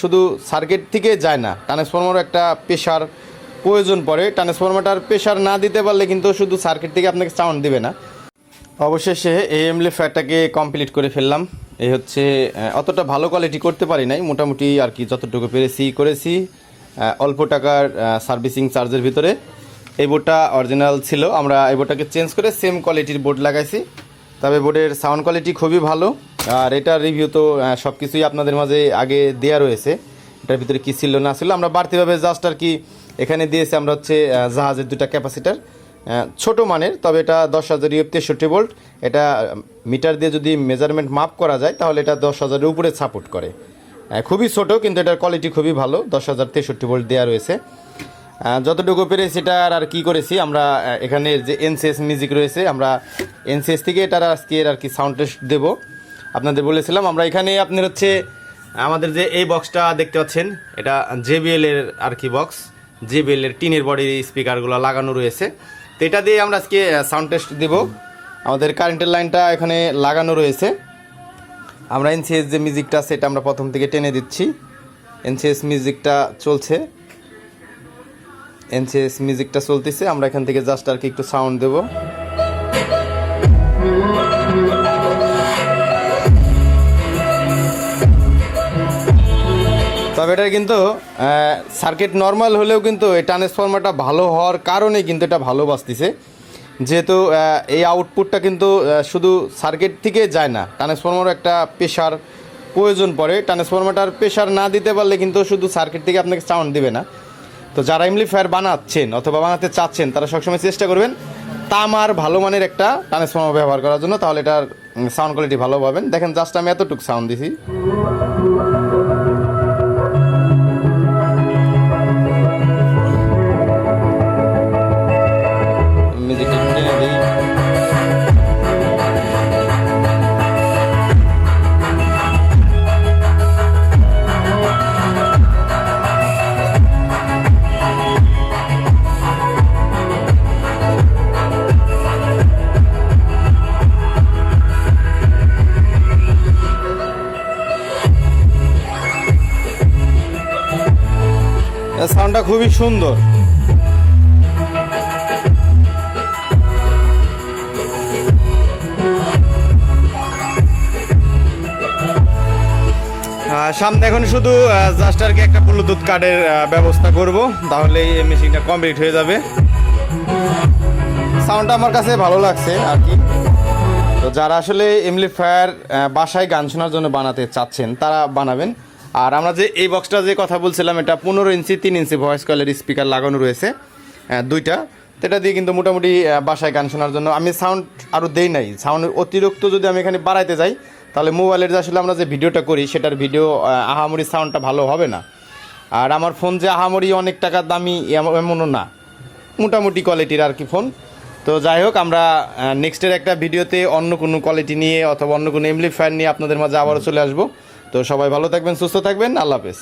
শুধু সার্কিট থেকে যায় না, ট্রান্সফরমার একটা প্রেশার প্রয়োজন পড়ে। ট্রান্সফরমারটার প্রেশার না দিতে পারলে কিন্তু শুধু সার্কিট থেকে আপনাকে সাউন্ড দিবে না। অবশেষে এই অ্যাম্পলিফায়ারটাকে কমপ্লিট করে ফেললাম। এই হচ্ছে অতটা ভালো কোয়ালিটি করতে পারি নাই, মোটামুটি আর কি যতটুকু পেরেছি করেছি অল্প টাকার সার্ভিসিং চার্জের ভিতরে। এই বোর্ডটা অরিজিনাল ছিল, আমরা এই বোর্ডটাকে চেঞ্জ করে সেম কোয়ালিটির বোর্ড লাগাইছি। তবে বোর্ডের সাউন্ড কোয়ালিটি খুবই ভালো। আর এটার রিভিউ তো সব কিছুই আপনাদের মাঝে আগে দেওয়া রয়েছে, এটার ভিতরে কী ছিল না ছিল। আমরা বাড়তিভাবে জাস্ট আর কি এখানে দিয়েছি আমরা হচ্ছে জাহাজের 2টা ক্যাপাসিটার, ছোট মানের, তবে এটা 10,000 ইউএফ 63 ভোল্ট। এটা মিটার দিয়ে যদি মেজারমেন্ট মাপ করা যায় তাহলে এটা 10,000-এর উপরে সাপোর্ট করে। খুবই ছোট, কিন্তু এটার কোয়ালিটি খুবই ভালো। 10,000 63 ভোল্ট দেওয়া রয়েছে। যতটুকু পেরেছি এটার আর কি করেছি, আমরা এখানে যে এনসিএস মিউজিক রয়েছে, আমরা এনসিএস থেকে এটার আজকে আর কি সাউন্ড টেস্ট দেবো। আপনাদের বলেছিলাম আমরা এখানে আপনার হচ্ছে আমাদের যে এই বক্সটা দেখতে পাচ্ছেন, এটা JBL এর আর কি বক্স, JBL এর টিনের বডির স্পিকারগুলো লাগানো রয়েছে। তো এটা দিয়ে আমরা আজকে সাউন্ড টেস্ট দেব। আমাদের কারেন্টের লাইনটা এখানে লাগানো রয়েছে। আমরা এনসিএস যে মিউজিকটা আছে এটা আমরা প্রথম থেকে টেনে দিচ্ছি। এনসিএস মিউজিকটা চলছে, এনসিএস মিউজিকটা চলতেছে। আমরা এখান থেকে জাস্ট আর কি একটু সাউন্ড দেব। তবে এটা কিন্তু সার্কিট নর্মাল হলেও কিন্তু এই ট্রান্সফরমারটা ভালো হওয়ার কারণে কিন্তু এটা ভালো বাজতেছে, যেহেতু এই আউটপুটটা কিন্তু শুধু সার্কিট থেকে যায় না, ট্রান্সফরমার একটা প্রেশার প্রয়োজন পড়ে। ট্রান্সফরমারটার প্রেশার না দিতে পারলে কিন্তু শুধু সার্কিট থেকে আপনাকে সাউন্ড দিবে না। তো যারা অ্যাম্পলিফায়ার বানাচ্ছেন অথবা বানাতে চাচ্ছেন তারা সবসময় চেষ্টা করবেন তামার ভালো মানের একটা ট্রান্সফরমার ব্যবহার করার জন্য, তাহলে এটার সাউন্ড কোয়ালিটি ভালো পাবেন। দেখেন জাস্ট আমি এতটুকু সাউন্ড দিছি। সাউন্ডটা খুবই সুন্দর। সামনে এখন শুধু জাস্ট আর কি একটা ব্লুটুথ কার্ডের ব্যবস্থা করব, তাহলে এই মেশিনটা কমপ্লিট হয়ে যাবে। সাউন্ডটা আমার কাছে ভালো লাগছে আর কি। তো যারা আসলে অ্যাম্পলিফায়ার বাসায় গান শোনার জন্য বানাতে চাচ্ছেন তারা বানাবেন। আর আমরা যে এই বক্সটা যে কথা বলছিলাম, এটা 15 ইঞ্চি 3 ইঞ্চি ভয়েস কয়েলের স্পিকার লাগানো রয়েছে 2টা। তো এটা দিয়ে কিন্তু মোটামুটি বাসায় গান শোনার জন্য আমি সাউন্ড আরও দেই নাই। সাউন্ড অতিরিক্ত যদি আমি এখানে বাড়াইতে যাই তাহলে মোবাইলের যে আসলে আমরা যে ভিডিওটা করি সেটার ভিডিও আহামরি সাউন্ডটা ভালো হবে না। আর আমার ফোন যে আহামরি অনেক টাকা দামি এমনও না, মোটামুটি কোয়ালিটির আর কি ফোন। তো যাই হোক, আমরা নেক্সটের একটা ভিডিওতে অন্য কোনো কোয়ালিটি নিয়ে অথবা অন্য কোনো অ্যাম্পলিফায়ার নিয়ে আপনাদের মাঝে আবারও চলে আসবো। তো সবাই ভালো থাকবেন, সুস্থ থাকবেন, আল্লাহ হাফেজ।